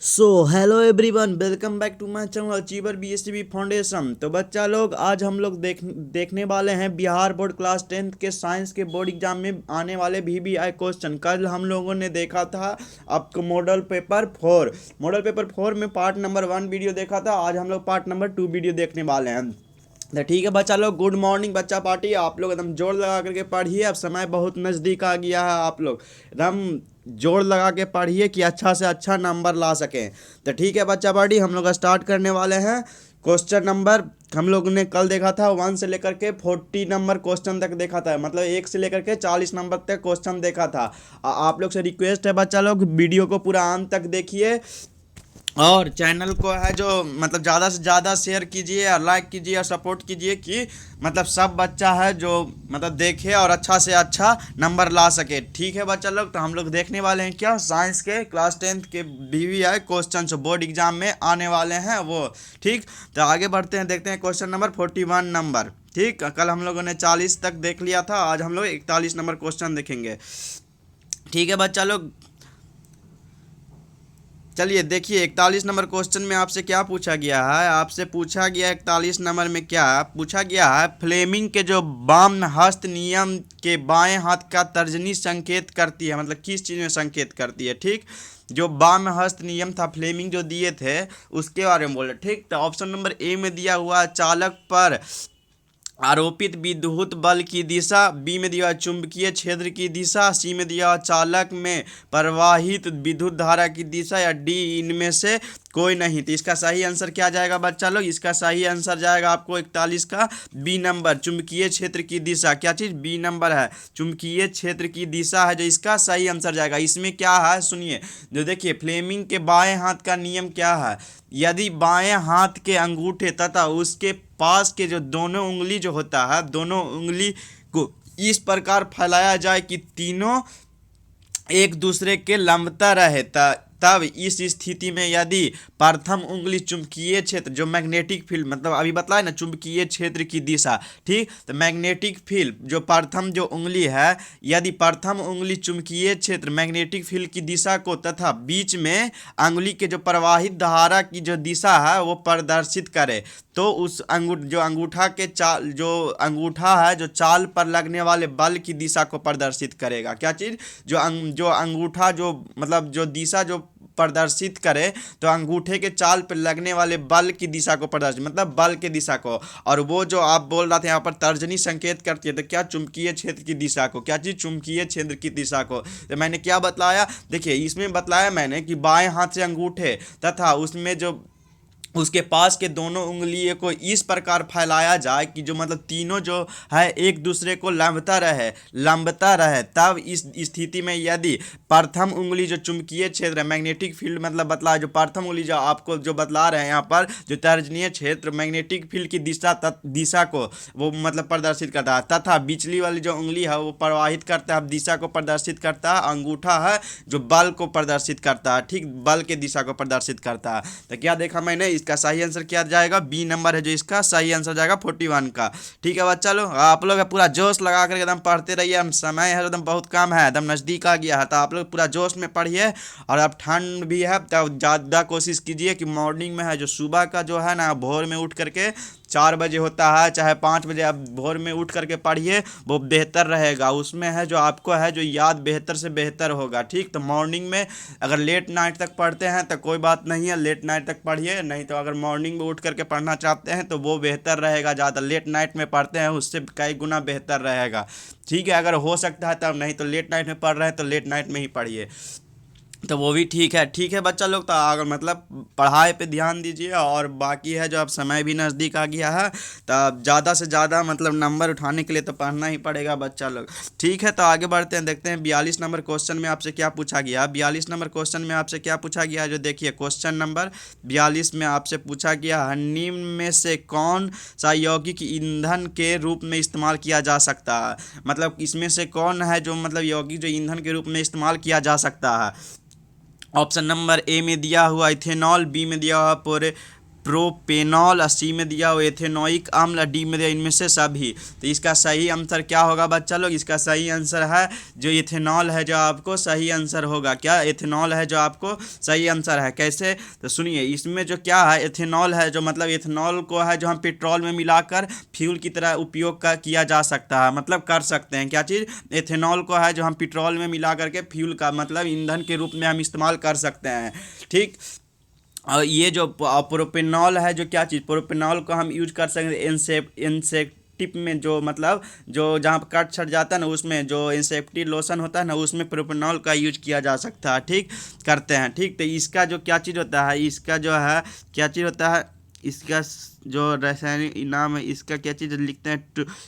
Hello everyone, welcome back to my channel achiever BSCB foundation. तो बच्चा लोग, आज हम लोग देखने वाले हैं बिहार बोर्ड क्लास 10th के साइंस के बोर्ड एग्जाम में आने वाले VBI क्वेश्चन। कल हम लोगों ने देखा था आपको मॉडल पेपर 4 में पार्ट नंबर 1 वीडियो देखा था। आज हम लोग पार्ट नंबर 2 वीडियो देखने वाले हैं। तो ठीक है बच्चा लोग, गुड मॉर्निंग बच्चा पार्टी। आप लोग एकदम जोर लगा करके पढ़िए, अब समय बहुत नज़दीक आ गया है। आप लोग एकदम जोर लगा के पढ़िए कि अच्छा से अच्छा नंबर ला सकें। तो ठीक है बच्चा पार्टी, हम लोग स्टार्ट करने वाले हैं। क्वेश्चन नंबर हम लोग ने कल देखा था 1 से लेकर के 40 नंबर क्वेश्चन तक देखा था, मतलब 1 से लेकर के 40 नंबर तक क्वेश्चन देखा था। आप लोग से रिक्वेस्ट है बच्चा लोग, वीडियो को पूरा अंत तक देखिए और चैनल को है जो मतलब ज़्यादा से ज़्यादा शेयर कीजिए और लाइक कीजिए और सपोर्ट कीजिए कि मतलब सब बच्चा है जो मतलब देखे और अच्छा से अच्छा नंबर ला सके। ठीक है बच्चा लोग, तो हम लोग देखने वाले हैं क्या, साइंस के क्लास 10th के VBI क्वेश्चन बोर्ड एग्जाम में आने वाले हैं वो। ठीक, तो आगे बढ़ते हैं, देखते हैं क्वेश्चन नंबर 41 नंबर। ठीक, कल हम लोगों ने 40 तक देख लिया था, आज हम लोग 41 नंबर क्वेश्चन देखेंगे। ठीक है बच्चा लोग, चलिए देखिए 41 नंबर क्वेश्चन में आपसे क्या पूछा गया है। आपसे पूछा गया 41 नंबर में क्या पूछा गया है, फ्लेमिंग के जो वाम हस्त नियम के बाएं हाथ का तर्जनी संकेत करती है, मतलब किस चीज़ में संकेत करती है। ठीक, जो वाम हस्त नियम था फ्लेमिंग जो दिए थे उसके बारे में बोले। ठीक, तो ऑप्शन नंबर ए में दिया हुआ चालक पर आरोपित विद्युत बल की दिशा, बी में दिया चुंबकीय क्षेत्र की दिशा, सी में दिया चालक में प्रवाहित विद्युत धारा की दिशा, या डी इनमें से कोई नहीं। तो इसका सही आंसर क्या जाएगा बच्चा लोग, इसका सही आंसर जाएगा आपको 41 का बी नंबर, चुंबकीय क्षेत्र की दिशा। क्या चीज़, बी नंबर है, चुंबकीय क्षेत्र की दिशा है जो इसका सही आंसर जाएगा। इसमें क्या है सुनिए, जो देखिए फ्लेमिंग के बाएं हाथ का नियम क्या है, यदि बाएं हाथ के अंगूठे तथा उसके पास के जो दोनों उंगली जो होता है, दोनों उंगली को इस प्रकार फैलाया जाए कि तीनों एक दूसरे के लंबता रहे, तब इस स्थिति में यदि प्रथम उंगली चुंबकीय क्षेत्र जो मैग्नेटिक फील्ड, मतलब अभी बताया ना चुंबकीय क्षेत्र की दिशा। ठीक, तो मैग्नेटिक फील्ड जो प्रथम जो उंगली है, यदि प्रथम उंगली चुंबकीय क्षेत्र मैग्नेटिक फील्ड की दिशा को तथा बीच में अंगुली के जो प्रवाहित धारा की जो दिशा है वो प्रदर्शित करे, तो उस जो अंगूठा के चाल, जो अंगूठा है जो चाल पर लगने वाले बल की दिशा को प्रदर्शित करेगा। क्या चीज़, जो अंगूठा जो मतलब जो दिशा जो प्रदर्शित करे, तो अंगूठे के चाल पर लगने वाले बल की दिशा को प्रदर्शित, मतलब बल के दिशा को। और वो जो आप बोल रहे थे यहाँ पर तर्जनी संकेत करती है, तो क्या, चुंबकीय क्षेत्र की दिशा को। क्या चीज़, चुंबकीय क्षेत्र की दिशा को। तो मैंने क्या बतलाया, देखिए इसमें बतलाया मैंने कि बाएं हाथ से अंगूठे तथा उसमें जो उसके पास के दोनों उंगलियों को इस प्रकार फैलाया जाए कि जो मतलब तीनों जो है एक दूसरे को लंबता रहे, तब इस स्थिति में यदि प्रथम उंगली जो चुंबकीय क्षेत्र है मैग्नेटिक फील्ड, मतलब बतला जो प्रथम उंगली जो आपको जो बतला रहे हैं यहाँ पर, जो तर्जनीय क्षेत्र मैग्नेटिक फील्ड की दिशा को वो मतलब प्रदर्शित करता है, तथा बिचली वाली जो उंगली है वो प्रवाहित करता है, दिशा को प्रदर्शित करता है, अंगूठा है जो बल को प्रदर्शित करता है। ठीक, बल के दिशा को प्रदर्शित करता है। तो क्या देखा मैंने, इसका सही आंसर क्या जाएगा, बी नंबर है जो इसका सही आंसर जाएगा 41 का। ठीक है बच्चा लोग, आप लोग पूरा जोश लगा कर एकदम पढ़ते रहिए, हम समय है एकदम बहुत कम है, एकदम नज़दीक आ गया है, तो आप लोग पूरा जोश में पढ़िए। और अब ठंड भी है तो ज़्यादा कोशिश कीजिए कि मॉर्निंग में है जो सुबह का जो है ना, भोर में उठ करके 4 बजे होता है चाहे 5 बजे, आप भोर में उठ करके पढ़िए, वो बेहतर रहेगा। उसमें है जो आपको है जो याद बेहतर से बेहतर होगा। ठीक, तो मॉर्निंग में अगर लेट नाइट तक पढ़ते हैं तो कोई बात नहीं है, लेट नाइट तक पढ़िए, नहीं तो अगर मॉर्निंग में उठ करके पढ़ना चाहते हैं तो वो बेहतर रहेगा। ज़्यादा लेट नाइट में पढ़ते हैं उससे कई गुना बेहतर रहेगा। ठीक है, अगर हो सकता है तब, नहीं तो लेट नाइट में पढ़ रहे हैं तो लेट नाइट में ही पढ़िए, तो वो भी ठीक है। ठीक है बच्चा लोग, तो अगर मतलब पढ़ाई पे ध्यान दीजिए, और बाकी है जो अब समय भी नज़दीक आ गया है, तो ज़्यादा से ज़्यादा मतलब नंबर उठाने के लिए तो पढ़ना ही पड़ेगा बच्चा लोग। ठीक है, तो आगे बढ़ते हैं, देखते हैं 42 नंबर क्वेश्चन में आपसे क्या पूछा गया। 42 नंबर क्वेश्चन में आपसे क्या पूछा गया, जो देखिए क्वेश्चन नंबर 42 में आपसे पूछा गया है, निम्न में से कौन सा यौगिक ईंधन के रूप में इस्तेमाल किया जा सकता है, मतलब इसमें से कौन है जो मतलब यौगिक जो ईंधन के रूप में इस्तेमाल किया जा सकता है। ऑप्शन नंबर ए में दिया हुआ इथेनॉल, बी में दिया हुआ प्रोपेनॉल, सी में दिया हुआ एथेनोइक अम्ल, डी में दिया इनमें से सभी। तो इसका सही आंसर क्या होगा बच्चा लोग? इसका सही आंसर है जो इथेनॉल है, जो आपको सही आंसर होगा। क्या? एथेनॉल है जो आपको सही आंसर है। कैसे? तो सुनिए, इसमें जो क्या है, एथेनॉल है जो मतलब एथेनॉल को है जो हम पेट्रोल में मिलाकर फ्यूल की तरह उपयोग का किया जा सकता है, मतलब कर सकते हैं। क्या चीज़? एथेनॉल को है जो हम पेट्रोल में मिला करके फ्यूल का मतलब ईंधन के रूप में हम इस्तेमाल कर सकते हैं। ठीक। और ये जो प्रोपेनॉल है जो क्या चीज़, प्रोपेनॉल को हम यूज कर सकते हैं इंसेक्टिव में, जो मतलब जो जहाँ पर कट छट जाता है ना, उसमें जो इंसेक्टिव लोशन होता है ना, उसमें प्रोपेनॉल का यूज किया जा सकता है। ठीक, करते हैं। ठीक, तो इसका जो क्या चीज़ होता है, इसका जो है क्या चीज़ होता है, इसका जो रासायनिक नाम है इसका क्या चीज़ लिखते हैं,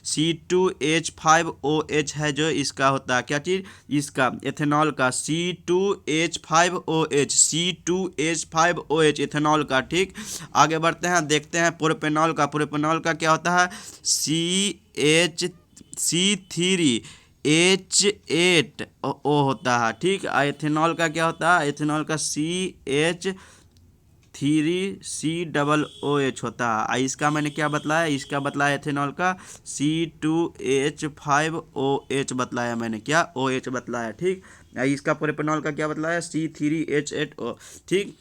C2H5OH है जो इसका होता है। क्या चीज़? इसका एथेनॉल का C2H5OH, C2H5OH एथेनॉल का। ठीक, आगे बढ़ते हैं, देखते हैं प्रोपेनॉल का। प्रोपेनॉल का क्या होता है, C3H8O होता है। ठीक, एथेनॉल का क्या होता है, एथेनॉल का CH3COOH होता है। इसका मैंने क्या बतलाया, इसका बतलाया एथेनॉल का C2H5OH बतलाया मैंने, क्या OH बतलाया। ठीक, इसका प्रोपेनॉल का क्या बतलाया, C3H8O। ठीक,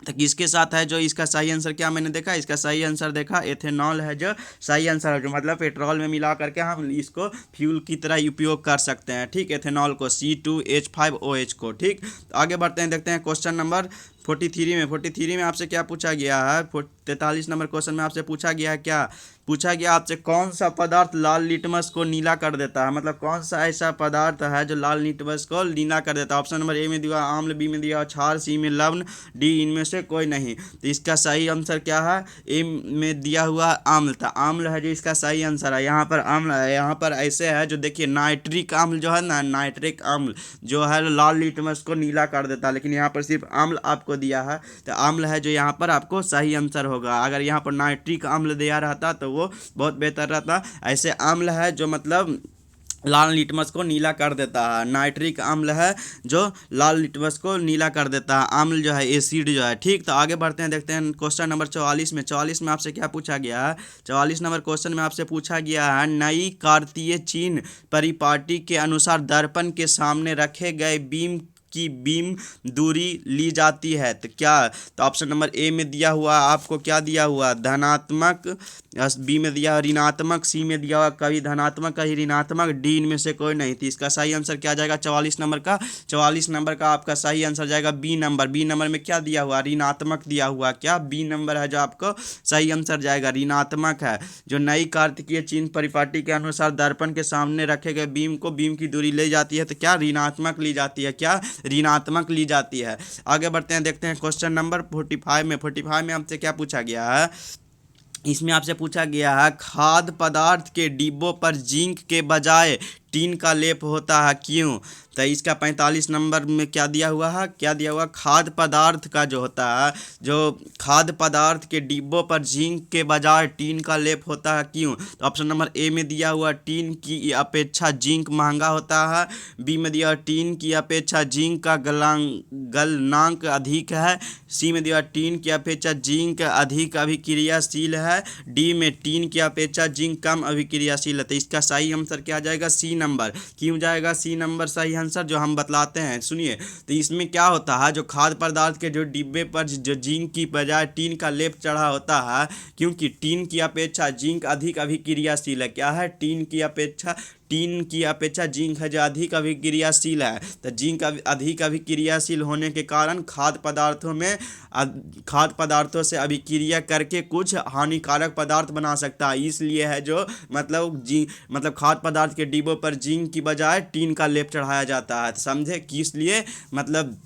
तो किसके साथ है जो इसका सही आंसर क्या मैंने देखा, इसका सही आंसर देखा एथेनॉल है जो सही आंसर है, जो मतलब पेट्रोल में मिला करके हम इसको फ्यूल की तरह उपयोग कर सकते हैं। ठीक, एथेनॉल को C2H5OH को। ठीक, तो आगे बढ़ते हैं, देखते हैं क्वेश्चन नंबर 43 में आपसे क्या पूछा गया है। 43 नंबर क्वेश्चन में आपसे पूछा गया है, क्या पूछा गया आपसे, कौन सा पदार्थ लाल लिटमस को नीला कर देता है, मतलब कौन सा ऐसा पदार्थ है जो लाल लिटमस को नीला कर देता है। ऑप्शन नंबर ए में दिया आम्ल, बी में दिया क्षार, सी में लवण, डी इनमें से कोई नहीं। तो इसका सही आंसर क्या है, ए में दिया हुआ आम्ल था, आम्ल है जो इसका सही आंसर है। यहाँ पर आम्ल है, यहाँ पर ऐसे है जो देखिए नाइट्रिक अम्ल जो है ना, नाइट्रिक अम्ल जो है लाल लिटमस को नीला कर देता है, लेकिन यहाँ पर सिर्फ आम्ल आपको दिया है, तो आम्ल है जो यहाँ पर आपको सही आंसर होगा। अगर यहाँ पर नाइट्रिक अम्ल दिया रहता तो वो बहुत बेहतर रहता। ऐसे अम्ल है जो मतलब लाल लिटमस को नीला कर देता है, नाइट्रिक अम्ल है जो लाल लिटमस को नीला कर देता है, अम्ल जो है एसिड जो है। ठीक, तो आगे बढ़ते हैं, देखते हैं क्वेश्चन नंबर 44 में आपसे क्या पूछा गया है। 44 नंबर क्वेश्चन में आपसे पूछा गया है, नई कार्तीय चिन्ह परिपाटी के अनुसार दर्पण के सामने रखे गए बीम की बीम दूरी ली जाती है। तो क्या? तो ऑप्शन नंबर ए में दिया हुआ आपको क्या दिया हुआ, धनात्मक, बी में दिया ऋणात्मक, सी में दिया हुआ कभी धनात्मक कभी ऋणात्मक, डी इनमें से कोई नहीं थी। इसका सही आंसर क्या जाएगा 44 नंबर का, 44 नंबर का आपका सही आंसर जाएगा बी नंबर। बी नंबर में क्या दिया हुआ, ऋणात्मक दिया हुआ। क्या? बी नंबर है जो आपको सही आंसर जाएगा, ऋणात्मक है। जो नई कार्तिकीय चिन्ह परिपाटी के अनुसार दर्पण के सामने रखे गए बीम को बीम की दूरी ले जाती है, तो क्या ऋणात्मक ली जाती है, क्या ऋणात्मक ली जाती है। आगे बढ़ते हैं, देखते हैं क्वेश्चन नंबर 45 में आपसे क्या पूछा गया है। इसमें आपसे पूछा गया है, खाद्य पदार्थ के डिब्बों पर जिंक के बजाय टीन का लेप होता है, क्यों? तो इसका 45 नंबर में क्या दिया हुआ है, क्या दिया हुआ, खाद्य पदार्थ का जो होता है, जो खाद्य पदार्थ के डिब्बों पर जिंक के बजाय टीन का लेप होता है, क्यों? तो ऑप्शन नंबर ए में दिया हुआ टीन की अपेक्षा जिंक महंगा होता है, बी में दिया टीन की अपेक्षा जिंक का गलनांक अधिक है, सी में दिया टीन की अपेक्षा जिंक अधिक अभिक्रियाशील है, डी में टीन की अपेक्षा जिंक कम अभिक्रियाशील है। तो इसका सही आंसर क्या जाएगा, सी नंबर। क्यों जाएगा सी नंबर सही आंसर, जो हम बतलाते हैं, सुनिए। तो इसमें क्या होता है, जो खाद्य पदार्थ के जो डिब्बे पर जो जिंक की बजाय टीन का लेप चढ़ा होता है, क्योंकि टीन की अपेक्षा जिंक अधिक अभिक्रियाशील है। क्या है? टीन की अपेक्षा जिंक है जो अधिक अभिक्रियाशील है। तो जिंक अधिक अभिक्रियाशील होने के कारण खाद्य पदार्थों से अभिक्रिया करके कुछ हानिकारक पदार्थ बना सकता है। इसलिए है जो मतलब खाद्य पदार्थ के डिब्बों पर जिंक की बजाय टीन का लेप चढ़ाया जाता है। तो समझे किस लिए, मतलब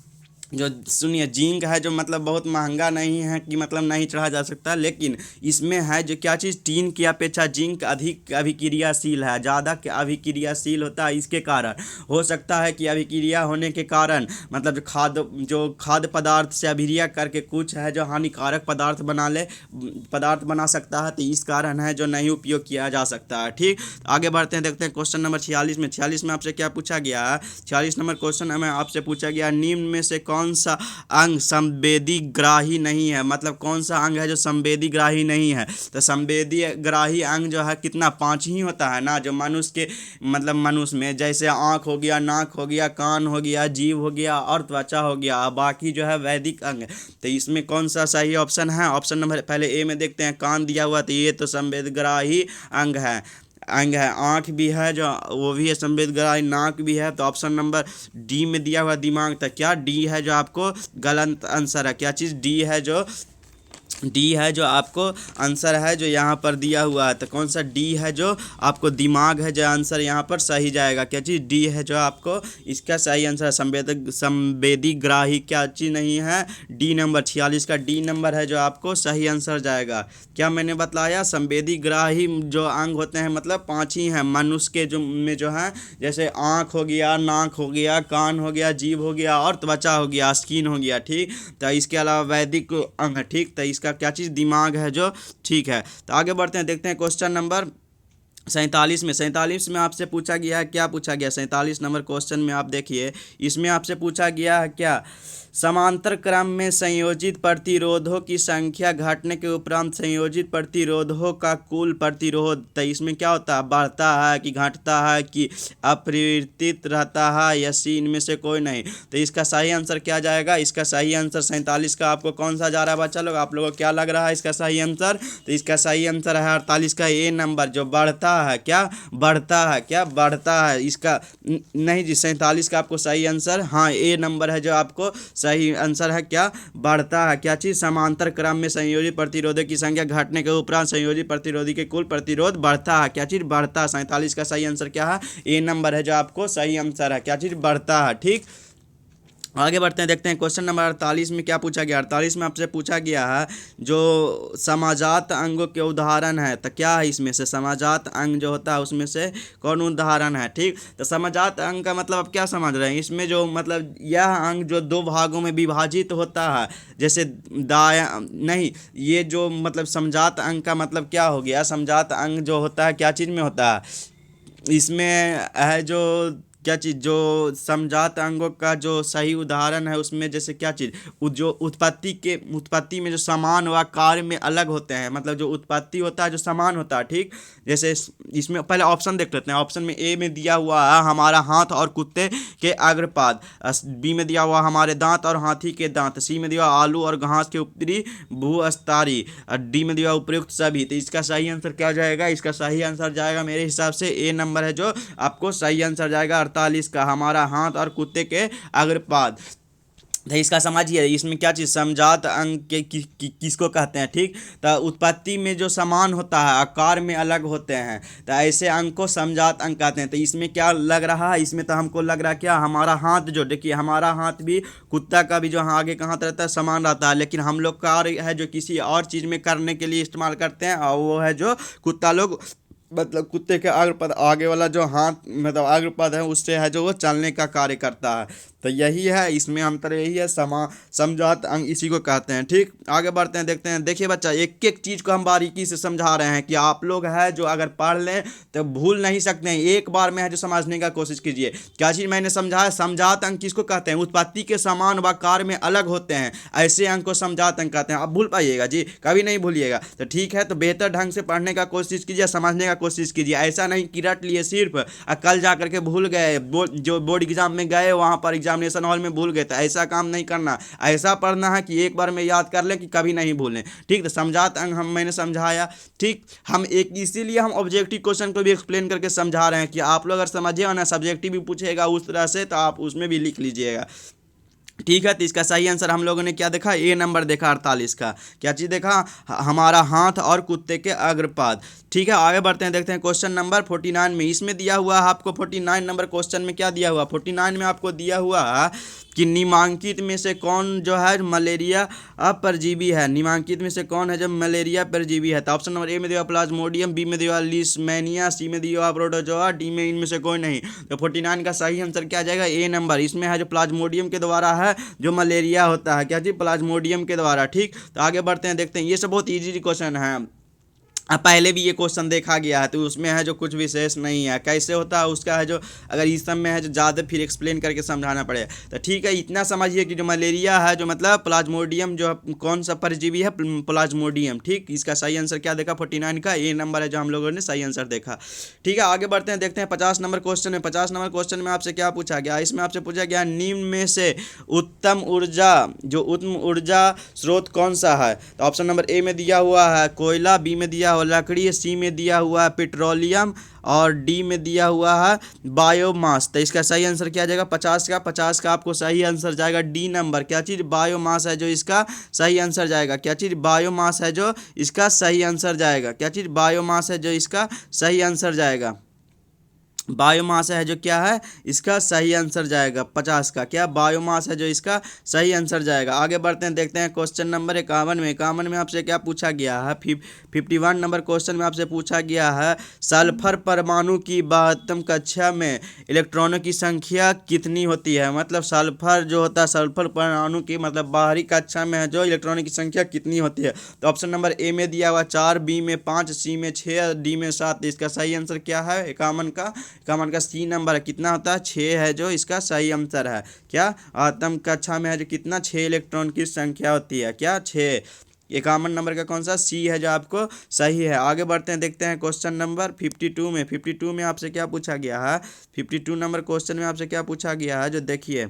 जो सुनिए, जिंक है जो मतलब बहुत महंगा नहीं है कि मतलब नहीं चढ़ा जा सकता, लेकिन इसमें है जो क्या चीज़, टीन की अपेक्षा जिंक अधिक अभिक्रियाशील है, ज़्यादा अभिक्रियाशील होता है। इसके कारण हो सकता है कि अभिक्रिया होने के कारण मतलब जो खाद्य पदार्थ से अभिक्रिया करके कुछ है जो हानिकारक पदार्थ बना सकता है। तो इस कारण है जो नहीं उपयोग किया जा सकता है। ठीक, आगे बढ़ते हैं, देखते हैं क्वेश्चन नंबर 46 में आपसे क्या पूछा गया है। 46 नंबर क्वेश्चन में आपसे पूछा गया, निम्न में से कौन सा अंग संवेदी ग्राही नहीं है, मतलब कौन सा अंग है जो संवेदी ग्राही नहीं है। तो संवेदी ग्राही अंग जो है कितना, 5 ही होता है ना, जो मनुष्य के मतलब मनुष्य में, जैसे आँख हो गया, नाक हो गया, कान हो गया, जीभ हो गया और त्वचा हो गया, बाकी जो है वैदिक अंग। तो इसमें कौन सा सही ऑप्शन है? ऑप्शन नंबर पहले ए में देखते हैं, कान दिया हुआ, तो ये तो संवेदग्राही अंग है। आँख भी है जो, वो भी है संवेदग्राही, नाक भी है। तो ऑप्शन नंबर डी में दिया हुआ दिमाग था, क्या डी है जो आपको गलत आंसर है? क्या चीज़ डी है जो आपको आंसर है जो यहाँ पर दिया हुआ है। तो कौन सा डी है जो आपको दिमाग है जो आंसर यहाँ पर सही जाएगा? क्या चीज़ डी है जो आपको इसका सही आंसर है? संवेदी ग्राही क्या चीज़ नहीं है? डी नंबर 46 का डी नंबर है जो आपको सही आंसर जाएगा। क्या मैंने बताया? संवेदी ग्राही जो अंग होते हैं मतलब 5 ही हैं मनुष्य के जो में जो है, जैसे आँख हो गया, नाक हो गया, कान हो गया, जीभ हो गया और त्वचा हो गया, स्किन हो गया, ठीक। तो इसके अलावा वैदिक अंग है, ठीक। तो इसका क्या चीज़ दिमाग है जो, ठीक है। तो आगे बढ़ते हैं, देखते हैं क्वेश्चन नंबर 47 में आपसे पूछा गया है, क्या पूछा गया 47 नंबर क्वेश्चन में? आप देखिए, इसमें आपसे पूछा गया है क्या, समांतर क्रम में संयोजित प्रतिरोधों की संख्या घटने के उपरांत संयोजित प्रतिरोधों का कुल प्रतिरोध, तो इसमें क्या होता है, बढ़ता है कि घटता है कि अपरिवर्तित रहता है या सी इनमें से कोई नहीं? तो इसका सही आंसर क्या जाएगा? इसका सही आंसर 47 का आपको कौन सा जा रहा है बच्चा लोग? आप लोगों को क्या लग रहा है इसका सही आंसर? तो इसका सही आंसर है 48 का ए नंबर, जो बढ़ता है। क्या बढ़ता है? क्या बढ़ता है? इसका नहीं जी, 47 का आपको सही आंसर, हाँ ए नंबर है जो आपको सही आंसर है। क्या बढ़ता है? क्या चीज़? समांतर क्रम में संयोजित प्रतिरोधों की संख्या घटने के उपरांत संयोजित प्रतिरोधी के कुल प्रतिरोध बढ़ता है। क्या चीज़? बढ़ता है। 47 का सही आंसर क्या है? ए नंबर है जो आपको सही आंसर है। क्या चीज़? बढ़ता है, ठीक। आगे बढ़ते हैं, देखते हैं क्वेश्चन नंबर 48 में क्या पूछा गया। 48 में आपसे पूछा गया है जो समाजात अंगों के उदाहरण है, तो क्या है इसमें से समाजात अंग जो होता है उसमें से कौन उदाहरण है, ठीक। तो समाजात अंग का मतलब आप क्या समझ रहे हैं? इसमें जो मतलब यह अंग जो 2 भागों में विभाजित होता है, जैसे दाया नहीं, ये जो मतलब समजात अंग का मतलब क्या हो गया? समजात अंग जो होता है क्या चीज़ में होता है? इसमें है जो क्या चीज़, जो समजात अंगों का जो सही उदाहरण है उसमें जैसे क्या चीज़, जो उत्पत्ति में जो समान व कार्य में अलग होते हैं, मतलब जो उत्पत्ति होता है जो समान होता है, ठीक। जैसे इसमें पहले ऑप्शन देख लेते हैं। ऑप्शन में ए में दिया हुआ है हमारा हाथ और कुत्ते के अग्रपाद, बी में दिया हुआ हमारे दांत और हाथी के दांत, सी में दिया हुआ आलू और घास के ऊपरी भूस्तरी, और डी में दिया हुआ उपयुक्त सभी। तो इसका सही आंसर क्या जाएगा? इसका सही आंसर जाएगा मेरे हिसाब से ए नंबर है जो आपको सही आंसर जाएगा 48 का, हमारा हाथ और कुत्ते के अग्रपाद। तो इसका समझिए, इसमें क्या चीज़ समजात अंग के किसको कहते हैं, ठीक। तो उत्पत्ति में जो समान होता है आकार में अलग होते हैं, तो ऐसे अंग को समजात अंग कहते हैं। तो इसमें क्या लग रहा है? इसमें तो हमको लग रहा है क्या, हमारा हाथ जो, देखिए हमारा हाथ भी कुत्ता का भी जो आगे का हाथ रहता है समान रहता है, लेकिन हम लोग कार्य है जो किसी और चीज़ में करने के लिए इस्तेमाल करते हैं, और वो है जो कुत्ता लोग मतलब कुत्ते के अग्रपद आगे वाला जो हाथ मतलब अग्रपद है उससे है जो वो चलने का कार्य करता है। तो यही है, इसमें अंतर यही है, समजात अंग इसी को कहते हैं, ठीक। आगे बढ़ते हैं, देखते हैं। देखिए बच्चा, एक एक चीज़ को हम बारीकी से समझा रहे हैं कि आप लोग है जो अगर पढ़ लें तो भूल नहीं सकते हैं, एक बार में है जो समझने का कोशिश कीजिए। क्या चीज़ मैंने समझाया? समजात अंग किसको कहते हैं? उत्पत्ति के समान व कार्य में अलग होते हैं, ऐसे अंग को समजात अंग कहते हैं। आप भूल पाइएगा जी, कभी नहीं भूलिएगा। तो ठीक है, तो बेहतर ढंग से पढ़ने का कोशिश कीजिए, समझने का कोशिश कीजिए। ऐसा नहीं कि रट लिए सिर्फ कल जा करके भूल गए, जो बोर्ड एग्जाम में गए वहाँ पर एग्जामिनेशन हॉल में भूल गए, तो ऐसा काम नहीं करना। ऐसा पढ़ना है कि एक बार में याद कर लें कि कभी नहीं भूलें, ठीक। तो समजात अंग मैंने समझाया, ठीक। हम एक इसीलिए हम ऑब्जेक्टिव क्वेश्चन को भी एक्सप्लेन करके समझा रहे हैं कि आप लोग अगर समझिएगा ना, सब्जेक्टिव भी पूछेगा उस तरह से तो आप उसमें भी लिख लीजिएगा, ठीक है। तो इसका सही आंसर हम लोगों ने क्या देखा? ए नंबर देखा 48 का। क्या चीज़ देखा? हमारा हाथ और कुत्ते के अग्रपाद, ठीक है। आगे बढ़ते हैं, देखते हैं क्वेश्चन नंबर 49 में। इसमें दिया हुआ है आपको 49 नंबर क्वेश्चन में क्या दिया हुआ? 49 में आपको दिया हुआ कि निम्नलिखित में से कौन जो है मलेरिया परजीवी है? निम्नलिखित में से कौन है जो मलेरिया परजीवी है? तो ऑप्शन नंबर ए में दिया प्लाज्मोडियम, बी में दिया लीशमैनिया, सी में दिया प्रोटोजोआ, डी में इनमें से कोई नहीं। तो 49 का सही आंसर क्या जाएगा? ए नंबर। इसमें है जो प्लाज्मोडियम के द्वारा है जो मलेरिया होता है, क्या जी? प्लाज्मोडियम के द्वारा, ठीक। तो आगे बढ़ते हैं, देखते हैं। ये सब बहुत ईजी क्वेश्चन है, अब पहले भी ये क्वेश्चन देखा गया है, तो उसमें है जो कुछ विशेष नहीं है। कैसे होता है उसका है जो, अगर इस सब में है जो ज़्यादा फिर एक्सप्लेन करके समझाना पड़ेगा। तो ठीक है, इतना समझिए कि जो मलेरिया है जो मतलब प्लाज्मोडियम, जो कौन सा परजीवी है, प्लाज्मोडियम। ठीक, इसका सही आंसर क्या देखा, 49 का ए नंबर है जो हम लोगों ने सही आंसर देखा। ठीक है, आगे बढ़ते हैं, देखते हैं 50 नंबर क्वेश्चन में। 50 नंबर क्वेश्चन में आपसे क्या पूछा गया, इसमें आपसे पूछा गया निम्न में से उत्तम ऊर्जा, जो उत्तम ऊर्जा स्रोत कौन सा है। तो ऑप्शन नंबर ए में दिया हुआ है कोयला, बी में दिया हुआ लकड़ी, सी में दिया हुआ है पेट्रोलियम और डी में दिया हुआ है बायोमास। तो इसका सही आंसर क्या जाएगा, 50 का आपको सही आंसर जाएगा डी नंबर। क्या चीज़, बायोमास है जो इसका सही आंसर जाएगा। क्या चीज़, बायोमास है जो इसका सही आंसर जाएगा। क्या चीज़, बायोमास है जो इसका सही आंसर जाएगा। बायोमास है जो क्या है इसका सही आंसर जाएगा 50 का। क्या, बायोमास है जो इसका सही आंसर जाएगा। आगे बढ़ते हैं, देखते हैं क्वेश्चन नंबर 51 में। 51 में आपसे क्या पूछा गया है, 51 नंबर क्वेश्चन में आपसे पूछा गया है सल्फर परमाणु की 72 कक्षा में इलेक्ट्रॉनों की संख्या कितनी होती है। मतलब सल्फर जो होता है, सल्फर परमाणु की मतलब बाहरी कक्षा में है जो इलेक्ट्रॉनों की संख्या कितनी होती है। तो ऑप्शन नंबर ए में दिया हुआ 4, बी में 5, सी में 6, डी में 7। इसका सही आंसर क्या है, 51 का सी नंबर है, कितना होता है, 6 है जो इसका सही आंसर है। क्या, आत्म कक्षा में है जो कितना, 6 इलेक्ट्रॉन की संख्या होती है। क्या, 6। 51 नंबर का कौन सा, सी है जो आपको सही है। आगे बढ़ते हैं, देखते हैं क्वेश्चन नंबर 52 में। 52 में आपसे क्या पूछा गया है, 52 नंबर क्वेश्चन में आपसे क्या पूछा गया है, जो देखिए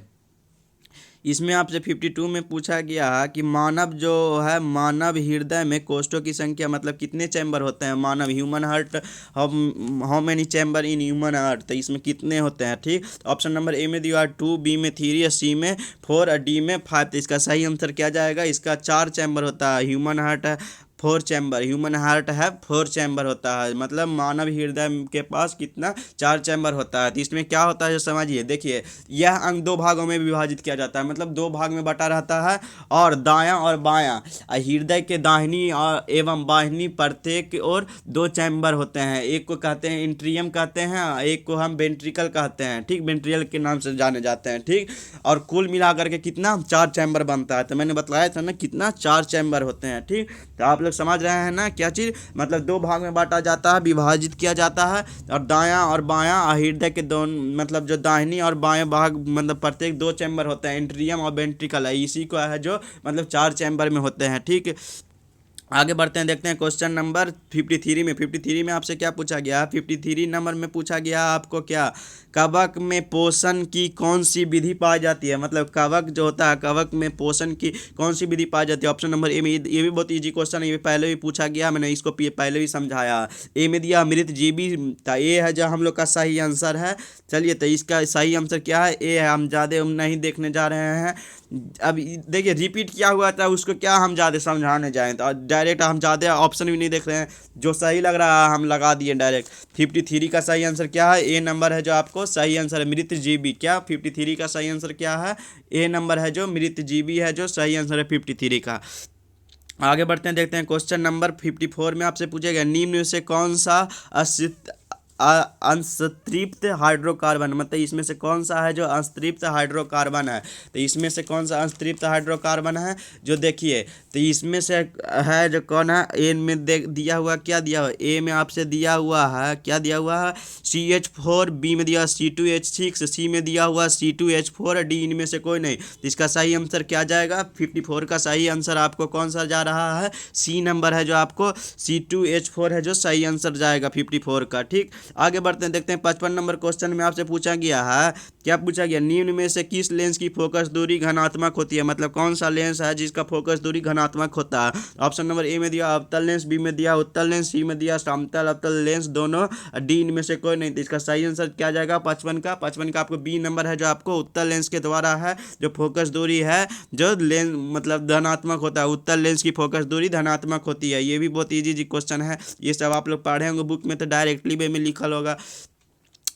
इसमें आपसे 52 में पूछा गया है कि मानव जो है, मानव हृदय में कोष्ठों की संख्या मतलब कितने चैम्बर होते हैं मानव, human heart, how many chamber in human heart. तो इसमें कितने होते हैं। ठीक, ऑप्शन नंबर ए में दिया 2, बी में 3, सी में 4 और डी में 5। तो इसका सही आंसर क्या जाएगा, इसका 4 चैम्बर होता है। ह्यूमन हार्ट है 4 चैम्बर, ह्यूमन हार्ट है 4 चैम्बर होता है। मतलब मानव हृदय के पास कितना, 4 चैम्बर होता है। तो इसमें क्या होता है जो समझिए, देखिए यह अंग 2 भागों में विभाजित किया जाता है, मतलब 2 भाग में बटा रहता है, और दायां और बायां हृदय के दाहिनी और एवं बाहिनी प्रत्येक और 2 चैम्बर होते हैं। एक को कहते हैं इंट्रियम कहते हैं, एक को हम वेंट्रिकल कहते हैं। ठीक, वेंट्रिकल के नाम से जाने जाते हैं। ठीक, और कुल मिलाकर के कितना, 4 चैम्बर बनता है। तो मैंने बताया था ना कितना, 4 चैम्बर होते हैं। ठीक, तो आप लोग समझ रहे हैं ना क्या चीज़, मतलब 2 भाग में बांटा जाता है, विभाजित किया जाता है, और दायां और बायां हृदय के दोनों मतलब जो दाहिनी और बाएं भाग मतलब प्रत्येक 2 चैम्बर होते हैं, इंट्रियम और वेंट्रिकल है, इसी को है जो मतलब 4 चैम्बर में होते हैं। ठीक, आगे बढ़ते हैं, देखते हैं क्वेश्चन नंबर 53 में। 53 में आपसे क्या पूछा गया, 53 नंबर में पूछा गया आपको क्या, कवक में पोषण की कौन सी विधि पाई जाती है। मतलब कवक जो होता है, कवक में पोषण की कौन सी विधि पाई जाती है। ऑप्शन नंबर ए में, ये भी बहुत इजी क्वेश्चन है, ये पहले भी पूछा गया, मैंने इसको पहले भी समझाया। ए में दिया मृत जीवी, ए है जो हम लोग का सही आंसर है। चलिए, तो इसका सही आंसर क्या है, ए है। हम ज़्यादा नहीं देखने जा रहे हैं। अब देखिए रिपीट किया हुआ था, उसको क्या हम ज़्यादा समझाने जाएँ, तो डायरेक्ट हम ज़्यादा ऑप्शन भी नहीं देख रहे हैं, जो सही लग रहा है हम लगा दिए डायरेक्ट। 53 का सही आंसर क्या है, ए नंबर है जो आपको सही आंसर है, मृत जीवी। क्या, 53 का सही आंसर क्या है, ए नंबर है जो मृत जीवी है जो सही आंसर है 53 का। आगे बढ़ते हैं, देखते हैं क्वेश्चन नंबर 54 में आपसे पूछेगा निम्न में से कौन सा असंतृप्त हाइड्रोकार्बन, मतलब इसमें से कौन सा है जो असंतृप्त हाइड्रोकार्बन है। तो इसमें से कौन सा असंतृप्त हाइड्रोकार्बन है, जो देखिए, तो इसमें से है जो कौन है, ए में दिया हुआ, क्या दिया हुआ, ए में आपसे दिया हुआ है, क्या दिया हुआ है, CH4, बी में दिया C2H6, सी में दिया हुआ C2H4, डी इनमें से कोई नहीं। तो इसका सही आंसर क्या जाएगा, 54 का सही आंसर आपको कौन सा जा रहा है, सी नंबर है जो आपको C2H4 है जो सही आंसर जाएगा 54 का। ठीक, आगे बढ़ते हैं, देखते हैं 55 नंबर क्वेश्चन में आपसे पूछा गया है, क्या पूछा गया, निम्न में से किस लेंस की फोकस दूरी घनात्मक होती है। मतलब कौन सा लेंस है जिसका फोकस दूरी घनात्मक होता है। ऑप्शन नंबर ए में दिया अवतल लेंस, बी में दिया उत्तल लेंस, सी में दिया समतल अवतल लेंस दोनों, डी इनमें से कोई नहीं। तो इसका सही आंसर क्या जाएगा, 55 का आपको बी नंबर है जो आपको उत्तल लेंस के द्वारा है जो फोकस दूरी है जो लेंस मतलब धनात्मक होता है, उत्तल लेंस की फोकस दूरी धनात्मक होती है। ये भी बहुत ईजी क्वेश्चन है, ये सब आप लोग पढ़े होंगे बुक में, तो डायरेक्टली वे में लिखल होगा।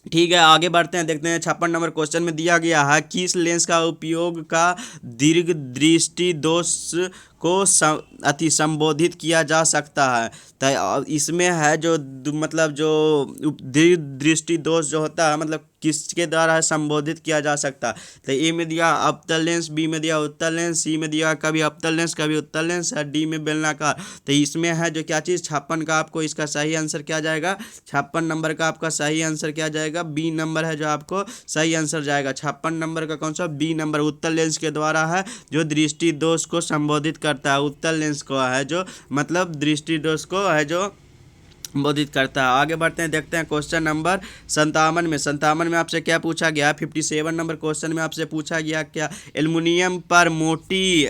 ठीक है, आगे बढ़ते हैं, देखते हैं 56 नंबर क्वेश्चन में दिया गया है किस लेंस का उपयोग का दीर्घ दृष्टि दोष अति संबोधित किया जा सकता है। तो इसमें है जो मतलब जो दीर्घ दृष्टि दोष जो होता है मतलब किसके द्वारा संबोधित किया जा सकता है। तो ए में दिया अवतल लेंस, बी में दिया उत्तल लेंस, सी में दिया कभी अवतल लेंस कभी उत्तल लेंस, और डी में बेलनाकार। तो इसमें है जो क्या चीज़ 56 का आपको इसका सही आंसर क्या जाएगा, 56 नंबर का आपका सही आंसर क्या जाएगा, बी नंबर है जो आपको सही आंसर जाएगा। 56 नंबर का कौन सा, बी नंबर उत्तल लेंस के द्वारा है जो दृष्टि दोष को संबोधित करता है। उत्तल लेंस को है जो मतलब दृष्टि दोष को है जो संबोधित करता है। आगे बढ़ते हैं, देखते हैं क्वेश्चन नंबर 57 में आपसे क्या पूछा गया। 57 नंबर क्वेश्चन में आपसे पूछा गया क्या, एल्युमिनियम पर मोटी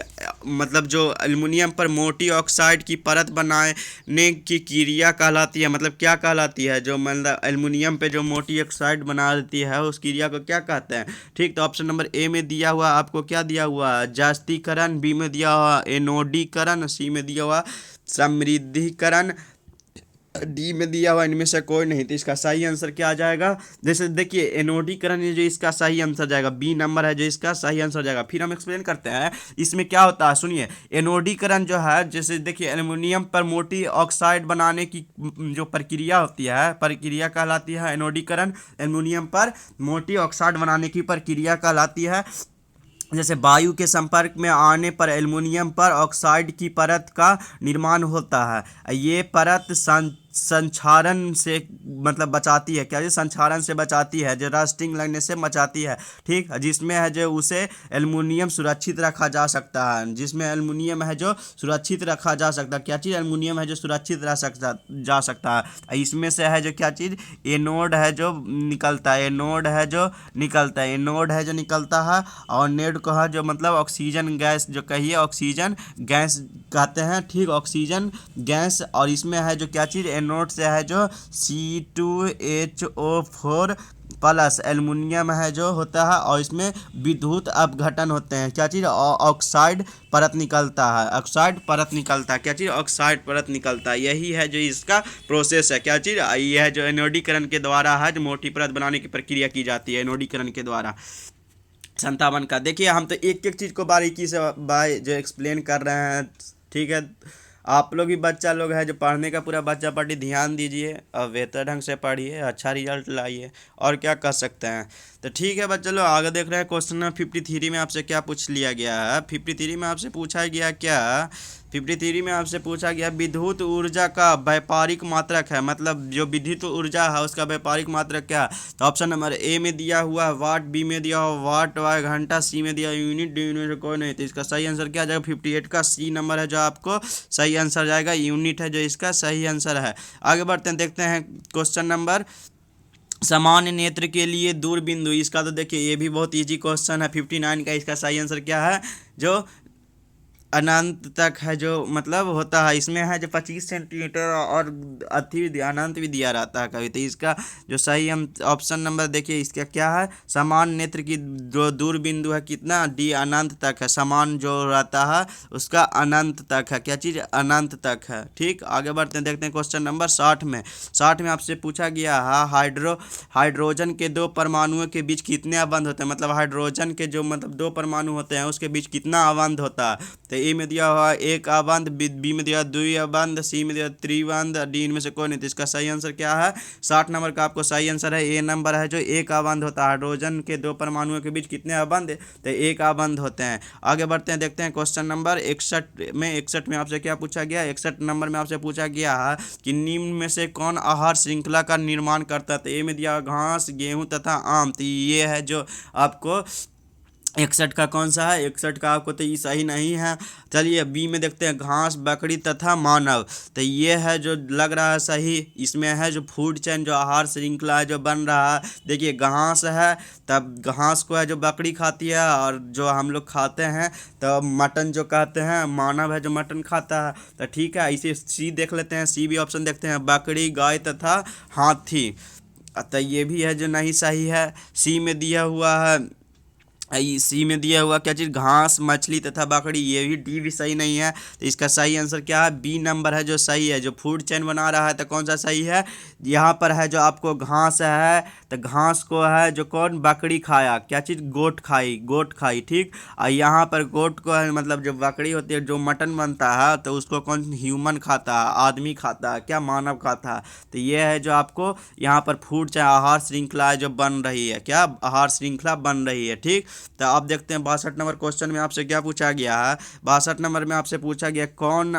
मतलब जो एल्युमिनियम पर मोटी ऑक्साइड की परत बनाने की क्रिया कहलाती है, मतलब क्या कहलाती है, जो मतलब एल्युमिनियम पे जो मोटी ऑक्साइड बना देती है उस क्रिया को क्या कहते हैं। ठीक, तो ऑप्शन नंबर ए में दिया हुआ आपको क्या दिया हुआ है, जास्तीकरण, बी में दिया हुआ एनोडीकरण, सी में दिया हुआ समृद्धिकरण, डी में दिया हुआ इनमें से कोई नहीं। तो इसका सही आंसर क्या आ जाएगा, जैसे देखिए एनोडीकरण जो इसका सही आंसर जाएगा, बी नंबर है जो इसका सही आंसर जाएगा। फिर हम एक्सप्लेन करते हैं इसमें क्या होता है, सुनिए। एनोडीकरण जो है, जैसे देखिए एल्युमिनियम पर मोटी ऑक्साइड बनाने की जो प्रक्रिया होती है, प्रक्रिया कहलाती है एनोडीकरण। एल्युमिनियम पर मोटी ऑक्साइड बनाने की प्रक्रिया कहलाती है। जैसे वायु के संपर्क में आने पर एल्युमिनियम पर ऑक्साइड की परत का निर्माण होता है। ये परत संक्षारण से मतलब बचाती है, क्या ये संक्षारण से बचाती है, जो रस्टिंग लगने से बचाती है। ठीक, जिसमें है जो उसे एल्युमिनियम सुरक्षित रखा जा सकता है, जिसमें एल्युमिनियम है जो सुरक्षित रखा जा सकता है। क्या चीज़, एल्युमिनियम है जो सुरक्षित रह सकता जा सकता है। इसमें से है जो क्या चीज़, एनोड है जो निकलता है, एनोड है जो निकलता है, एनोड है जो निकलता है। और नेड को है जो मतलब ऑक्सीजन गैस जो कहिए, ऑक्सीजन गैस कहते हैं। ठीक, ऑक्सीजन गैस। और इसमें है जो क्या चीज़, एनोड से है जो C2H4 प्लस एल्युमिनियम है जो होता है, और इसमें विद्युत अपघटन होते हैं। क्या चीज़, ऑक्साइड परत निकलता है, ऑक्साइड परत निकलता है। क्या चीज़, ऑक्साइड परत निकलता है। यही है जो इसका प्रोसेस है। क्या चीज़, ये है जो एनोडीकरण के द्वारा है जो मोटी परत बनाने की प्रक्रिया की जाती है एनोडीकरण के द्वारा। 57 का देखिए, हम तो एक एक चीज़ को बारीकी से जो एक्सप्लेन कर रहे हैं। ठीक है, आप लोग भी बच्चा लोग है जो पढ़ने का पूरा बच्चा पार्टी ध्यान दीजिए और बेहतर ढंग से पढ़िए, अच्छा रिजल्ट लाइए, और क्या कर सकते हैं। तो ठीक है बच्चा लोग, आगे देख रहे हैं क्वेश्चन नंबर 53 में आपसे क्या पूछ लिया गया है। 53 में आपसे पूछा गया क्या, 53 में आपसे पूछा गया विद्युत ऊर्जा का व्यापारिक मात्रक है, मतलब जो विद्युत ऊर्जा है उसका व्यापारिक मात्रक क्या है। तो ऑप्शन नंबर ए में दिया हुआ वाट, बी में दिया हुआ वाट वाय घंटा, सी में दिया यूनिट, डी यूनिट कोई नहीं। तो इसका सही आंसर क्या जाएगा, 58 का सी नंबर है जो आपको सही आंसर जाएगा, यूनिट है जो इसका सही आंसर है। आगे बढ़ते हैं, देखते हैं क्वेश्चन नंबर सामान्य नेत्र के लिए दूरबिंदु। इसका तो देखिए ये भी बहुत इजी क्वेश्चन है। 59 का इसका सही आंसर क्या है, जो अनंत तक है जो मतलब होता है। इसमें है जो 25 सेंटीमीटर और अति अनंत भी दिया रहता है कभी। तो इसका जो सही हम ऑप्शन नंबर देखिए इसका क्या है, समान नेत्र की जो दूरबिंदु है कितना, डी अनंत तक है। समान जो रहता है उसका अनंत तक है, क्या चीज़, अनंत तक है। ठीक, आगे बढ़ते हैं, देखते हैं क्वेश्चन नंबर 60 में। 60 में आपसे पूछा गया है हाइड्रोजन के दो परमाणुओं के बीच कितने अबंध होते हैं, मतलब हाइड्रोजन के जो मतलब दो परमाणु होते हैं उसके बीच कितना अबंध होता है। तो ए में दिया हुआ एक अबंध, बी में दिया द्वि अबंध, सी में दिया त्रिबंध, डी इनमें से कोई नहीं। तो इसका सही आंसर क्या है, 60 नंबर का आपको सही आंसर है ए नंबर है जो एक अबंध होता है। हाइड्रोजन के दो परमाणुओं के बीच कितने अबंध, तो एक अबंध होते हैं। आगे बढ़ते हैं, देखते हैं क्वेश्चन नंबर 61 में आपसे क्या पूछा गया। 61 नंबर में आपसे पूछा गया है कि निम्न में से कौन आहार श्रृंखला का निर्माण करता है। तो ए में दिया घास, गेहूँ तथा आम। तो ये है जो आपको 61 का कौन सा है, 61 का आपको तो ये सही नहीं है। चलिए बी में देखते हैं घास, बकरी तथा मानव। तो ये है जो लग रहा है सही। इसमें है जो फूड चेन जो आहार श्रृंखला है जो बन रहा है। देखिए घास है, तब घास को है जो बकरी खाती है, और जो हम लोग खाते हैं तो मटन जो कहते हैं, मानव है जो मटन खाता है। तो ठीक है, इसे सी देख लेते हैं, सी भी ऑप्शन देखते हैं, बकरी, गाय तथा हाथी। तो ये भी है जो नहीं सही है। सी में दिया हुआ है सी में दिया हुआ क्या चीज़, घास, मछली तथा बकरी, ये भी डी भी सही नहीं है। तो इसका सही आंसर क्या है, बी नंबर है जो सही है। जो फूड चेन बना रहा है तो कौन सा सही है, यहाँ पर है जो आपको घास है, तो घास को है जो कौन, बकरी खाया, क्या चीज़, गोट खाई, गोट खाई, ठीक। और यहाँ पर गोट को है मतलब जो बकरी होती है, जो मटन बनता है तो उसको कौन, ह्यूमन खाता है, आदमी खाता है, क्या, मानव खाता है। तो ये है जो आपको यहाँ पर फूड चेन, आहार श्रृंखला जो बन रही है, क्या आहार श्रृंखला बन रही है, ठीक। तो आप देखते हैं 62 नंबर क्वेश्चन में आपसे क्या पूछा गया है। 62 नंबर में आपसे पूछा गया कौन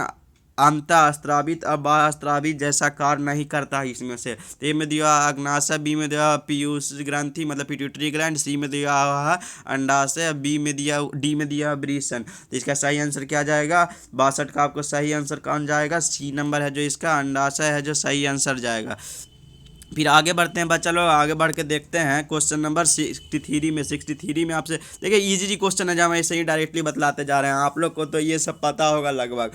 अंतःस्रावित और बाह्यस्रावित जैसा कार्य नहीं करता है इसमें से। तो ए में दिया अग्नाशय, बी में दिया पीयूष ग्रंथि मतलब पिट्यूटरी ग्लैंड, सी में दिया है अंडाशय, बी में दिया, डी में दिया वृषण। तो इसका सही आंसर क्या जाएगा, 62 का आपको सही आंसर कौन जाएगा, सी नंबर है जो इसका अंडाशय है जो सही आंसर जाएगा। फिर आगे बढ़ते हैं बच्चा लोग, आगे बढ़ के देखते हैं क्वेश्चन नंबर 63 में आपसे देखिए इजी क्वेश्चन है, जहाँ हम ऐसे ही डायरेक्टली बतलाते जा रहे हैं, आप लोग को तो ये सब पता होगा लगभग।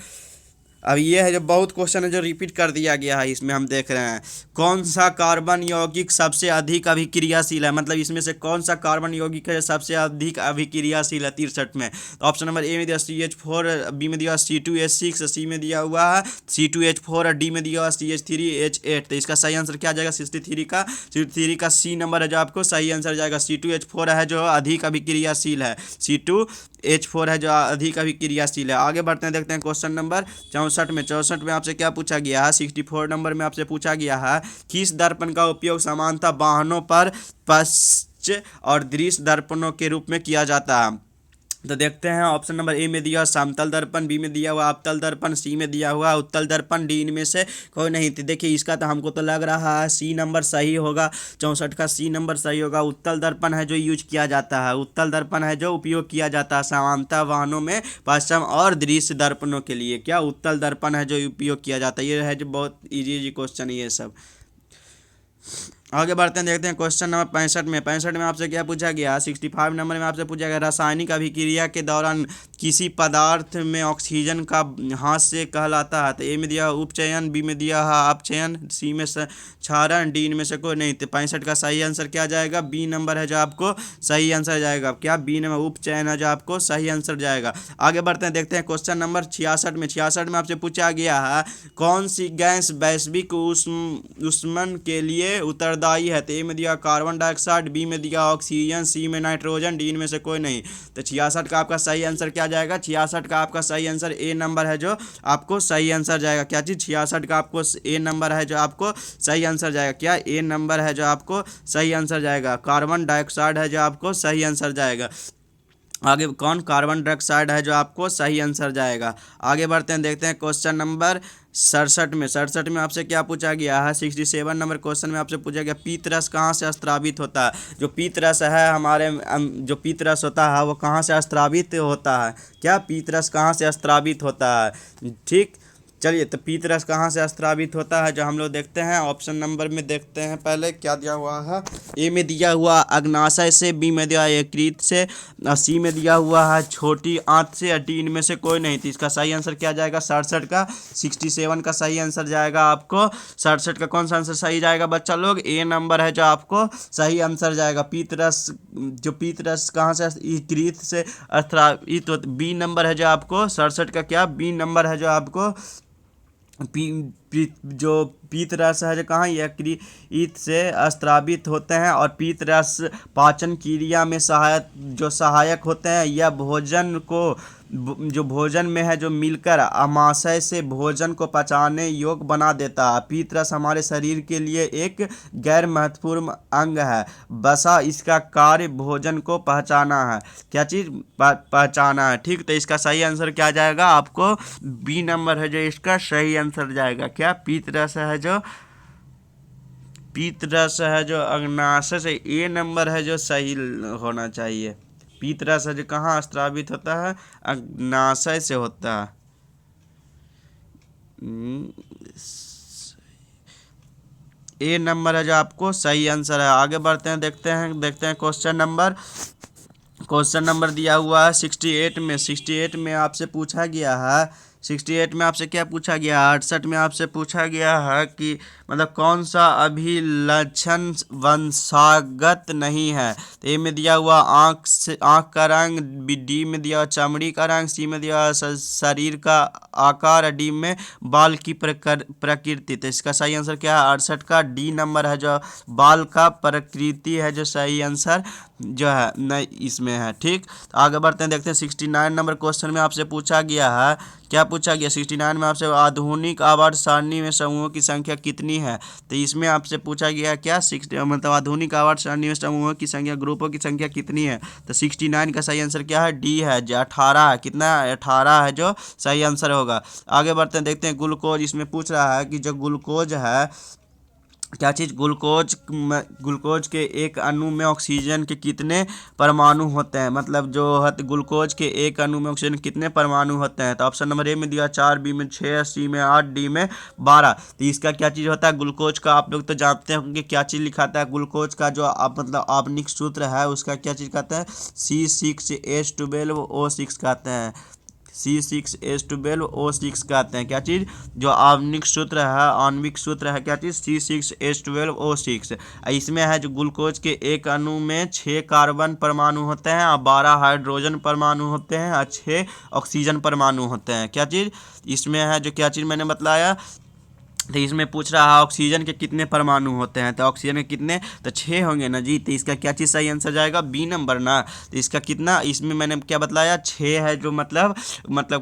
अब ये है जो बहुत क्वेश्चन है जो रिपीट कर दिया गया है, इसमें हम देख रहे हैं कौन सा कार्बन यौगिक सबसे अधिक अभिक्रियाशील है, मतलब इसमें से कौन सा कार्बन यौगिक है सबसे अधिक अभिक्रियाशील है 63 में। तो ऑप्शन नंबर ए में दिया CH4, बी में दिया C2H6, सी में दिया हुआ है C2H4 और डी में दिया हुआ CH3H8। तो इसका सही आंसर क्या जाएगा, 63 का सी नंबर है जो आपको सही आंसर जाएगा। C2H4 है जो अधिक अभिक्रियाशील है, C2H4 है जो अधिक अभिक्रियाशील है। आगे बढ़ते हैं, देखते हैं क्वेश्चन नंबर 64 में आपसे क्या पूछा गया है। 64 नंबर में आपसे पूछा गया है किस दर्पण का उपयोग सामान्यतः वाहनों पर पश्च और दृश्य दर्पणों के रूप में किया जाता है। तो देखते हैं ऑप्शन नंबर ए में दिया समतल दर्पण, बी में दिया हुआ अवतल दर्पण, सी में दिया हुआ उत्तल दर्पण, डी इनमें से कोई नहीं। तो देखिए इसका तो हमको तो लग रहा है सी नंबर सही होगा, 64 का सी नंबर सही होगा। उत्तल दर्पण है जो यूज किया जाता है, उत्तल दर्पण है जो उपयोग किया जाता है सामान्यतः वाहनों में पश्चिम और दृश्य दर्पणों के लिए, क्या उत्तल दर्पण है जो उपयोग किया जाता है। ये है जो बहुत इजी क्वेश्चन है ये सब। आगे बढ़ते हैं, देखते हैं क्वेश्चन नंबर 65 में आपसे क्या पूछा गया। 65 नंबर में आपसे पूछा गया रासायनिक अभिक्रिया के दौरान किसी पदार्थ में ऑक्सीजन का हाथ से कहलाता है। तो ए में दिया उपचयन, बी में दिया है अपचयन, सी में क्षारण, डी में से कोई नहीं। तो 65 का सही आंसर क्या जाएगा, बी नंबर है जो आपको सही आंसर जाएगा, क्या बी नंबर उपचयन है जो आपको सही आंसर जाएगा। आगे बढ़ते हैं, देखते हैं क्वेश्चन नंबर 66 में आपसे पूछा गया है कौन सी गैस वैश्विक ऊष्मन के लिए उत्तरदायी है। तो ए में दिया कार्बन डाइऑक्साइड, बी में दिया ऑक्सीजन, सी में नाइट्रोजन, डी में से कोई नहीं। तो 66 का आपका सही आंसर क्या जाएगा, 66 का आपका सही आंसर ए नंबर है जो आपको सही आंसर जाएगा। क्या चीज़, 66 का आपको ए नंबर है जो आपको सही आंसर जाएगा, क्या ए नंबर है जो आपको सही आंसर जाएगा। कार्बन डाइऑक्साइड है जो आपको सही आंसर जाएगा। आगे कौन, कार्बन डाइऑक्साइड है जो आपको सही आंसर जाएगा। आगे बढ़ते हैं, देखते हैं क्वेश्चन नंबर 67 में आपसे क्या पूछा गया है। 67 नंबर क्वेश्चन में आपसे पूछा गया पीत रस कहाँ से स्रावित होता है। जो पीत रस है हमारे जो पीत रस होता है वो कहाँ से स्रावित होता है, क्या पीत रस कहाँ से स्रावित होता है, ठीक। चलिए तो पीत रस कहाँ से स्रावित होता है जो हम लोग देखते हैं। ऑप्शन नंबर में देखते हैं पहले क्या दिया हुआ है। ए में दिया हुआ अग्नाशय से, बी में दिया यकृत से, सी में दिया हुआ है छोटी आंत से, या डी इनमें से कोई नहीं। तो इसका सही आंसर क्या जाएगा, 67 का 67 का सही आंसर जाएगा आपको। 67 का कौन सा आंसर सही जाएगा बच्चा लोग, ए नंबर है जो आपको सही आंसर जाएगा। पीत रस, जो पीत रस कहाँ से, यकृत से स्रावित, बी नंबर है जो आपको 67 का क्या बी नंबर है जो आपको जो पीत रस है जो कहाँ, यकृत से स्रावित होते हैं। और पीत रस पाचन क्रिया में सहायक होते हैं। यह भोजन को जो भोजन में है जो मिलकर आमाशय से भोजन को पचाने योग्य बना देता है। पीत रस हमारे शरीर के लिए एक गैर महत्वपूर्ण अंग है, बसा इसका कार्य भोजन को पहचाना है, क्या चीज़, पहचाना है, ठीक। तो इसका सही आंसर क्या जाएगा, आपको बी नंबर है जो इसका सही आंसर जाएगा, क्या पीत रस है जो अग्नाशय से, ए नंबर है जो सही होना चाहिए। पीत रस है जो कहाँ स्रावित होता है, अग्नाशय से होता है। ए नंबर है जो आपको सही आंसर है। आगे बढ़ते हैं, देखते हैं क्वेश्चन नंबर दिया हुआ है 68 में आपसे पूछा गया है 68 में आपसे क्या पूछा गया, 68 में आपसे पूछा गया है कि मतलब कौन सा अभिलक्षण वंशागत नहीं है। तो ए में दिया हुआ आँख का रंग, डी में दिया हुआ चमड़ी का रंग, सी में दिया हुआ शरीर का आकार, और डी में बाल की प्रकृति। तो इसका सही आंसर क्या है, 68 का डी नंबर है जो बाल का प्रकृति है जो सही आंसर जो है नहीं इसमें है। ठीक, तो आगे बढ़ते हैं, देखते हैं 69 नंबर क्वेश्चन में आपसे पूछा गया है, क्या पूछा गया 69 में आपसे, आधुनिक आवर्त सारणी में समूहों की संख्या कितनी है। तो इसमें आपसे पूछा गया क्या मतलब आधुनिक आवर्त सारणी में समूहों की संख्या, ग्रुपों की संख्या कितनी है। तो 69 का सही आंसर क्या है, डी है जो 18 है। कितना, 18 है जो सही आंसर होगा। आगे बढ़ते हैं, देखते हैं ग्लूकोज, इसमें पूछ रहा है कि जो ग्लूकोज है क्या चीज़, ग्लूकोज के एक अणु में ऑक्सीजन के कितने परमाणु होते हैं, मतलब जो है ग्लूकोज के एक अणु में ऑक्सीजन कितने परमाणु होते हैं। तो ऑप्शन नंबर ए में दिया 4, बी में 6, सी में 8, डी में 12। तो इसका क्या चीज़ होता है, ग्लूकोज का आप लोग तो जानते होंगे क्या चीज़ लिखाता है, ग्लूकोज का जो आप मतलब आवनिक सूत्र है उसका क्या चीज़ कहते हैं, C6H12O6 कहते हैं, C6H12O6 कहते हैं। क्या चीज़, जो आणविक सूत्र है, आणविक सूत्र है क्या चीज़, C6H12O6। इसमें है जो ग्लूकोज के एक अणु में 6 कार्बन परमाणु होते हैं और 12 हाइड्रोजन परमाणु होते हैं और 6 ऑक्सीजन परमाणु होते हैं। क्या चीज़ इसमें है जो क्या चीज़ मैंने बताया। तो इसमें पूछ रहा है ऑक्सीजन के कितने परमाणु होते हैं, तो ऑक्सीजन के कितने, तो 6 होंगे ना जी। तो इसका क्या चीज़ सही आंसर जाएगा, बी नंबर ना। तो इसका कितना, इसमें मैंने क्या बताया, 6 है जो मतलब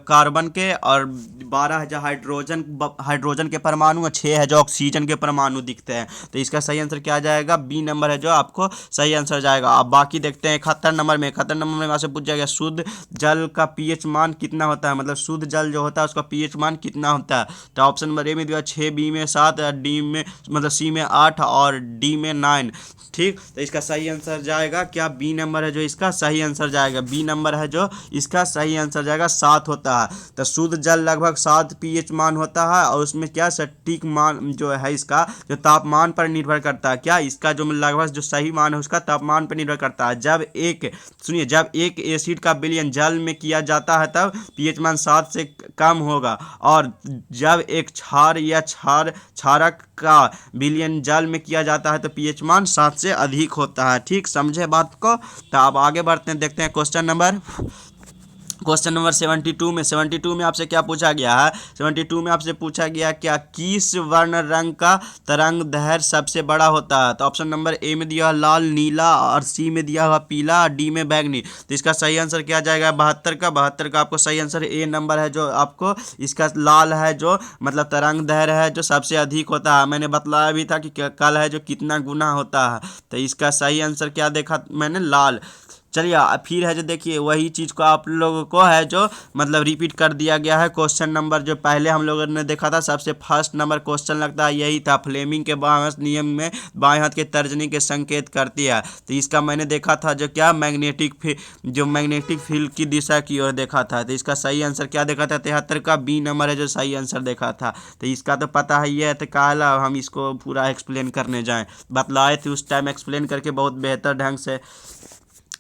कार्बन के, और 12 है जो हाइड्रोजन के परमाणु, और 6 है जो ऑक्सीजन के परमाणु दिखते हैं। तो इसका सही आंसर क्या जाएगा, बी नंबर है जो आपको सही आंसर जाएगा। अब बाकी देखते हैं 71 नंबर में, 71 नंबर में आपसे पूछ जाएगा शुद्ध जल का पीएच मान कितना होता है, मतलब शुद्ध जल जो होता है उसका पीएच मान कितना होता है। तो ऑप्शन नंबर ए में दिया 6, बी में 7, डी में मतलब सी में 8 और डी में 9। ठीक, तो इसका सही आंसर जाएगा क्या, बी नंबर है जो इसका सही आंसर जाएगा, बी नंबर है जो इसका सही आंसर जाएगा, 7 होता है। तो शुद्ध जल लगभग 7 पीएच मान होता है, और उसमें क्या सटीक मान जो है इसका जो तापमान पर निर्भर करता है, क्या इसका जो लगभग जो सही मान है उसका तापमान पर निर्भर करता है। जब एक एसिड का विलयन जल में किया जाता है तब पीएच मान 7 से कम होगा, और जब एक क्षार या क्षारक का विलयन जल में किया जाता है तो पीएच मान 7 से अधिक होता है। ठीक, समझे बात को। तो अब आगे बढ़ते हैं, देखते हैं क्वेश्चन नंबर 72 में आपसे क्या पूछा गया है, 72 में आपसे पूछा गया क्या, किस वर्ण रंग का तरंग दैर्घ्य सबसे बड़ा होता है। तो ऑप्शन नंबर ए में दिया लाल, नीला, और सी में दिया हुआ पीला, और डी में बैगनी। तो इसका सही आंसर क्या जाएगा, 72 का आपको सही आंसर ए नंबर है जो आपको इसका लाल है जो मतलब तरंग दैर्घ्य है जो सबसे अधिक होता है। मैंने बतलाया भी था कि कल है जो कितना गुना होता है। तो इसका सही आंसर क्या देखा मैंने, लाल। चलिए फिर है जो देखिए वही चीज़ को आप लोगों को है जो मतलब रिपीट कर दिया गया है। क्वेश्चन नंबर जो पहले हम लोगों ने देखा था सबसे फर्स्ट नंबर क्वेश्चन लगता है यही था, फ्लेमिंग के बाएं नियम में बाएं हाथ के तर्जनी के संकेत करती है। तो इसका मैंने देखा था जो क्या मैग्नेटिक फील्ड की दिशा की ओर देखा था। तो इसका सही आंसर क्या देखा था, 73 का बी नंबर है जो सही आंसर देखा था। तो इसका तो पता ही है, तो काला हम इसको पूरा एक्सप्लेन करने जाएँ, बतलाए थे उस टाइम एक्सप्लेन करके बहुत बेहतर ढंग से।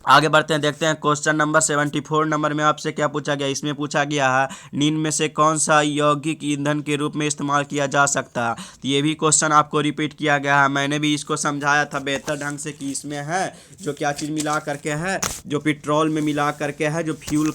आगे बढ़ते हैं, देखते हैं क्वेश्चन नंबर 74 नंबर में आपसे क्या पूछा गया। इसमें पूछा गया है निम्न में से कौन सा यौगिक ईंधन के रूप में इस्तेमाल किया जा सकता है। तो ये भी क्वेश्चन आपको रिपीट किया गया है, मैंने भी इसको समझाया था बेहतर ढंग से कि इसमें है जो क्या चीज़ मिला करके है, जो पेट्रोल में मिला करके है, जो फ्यूल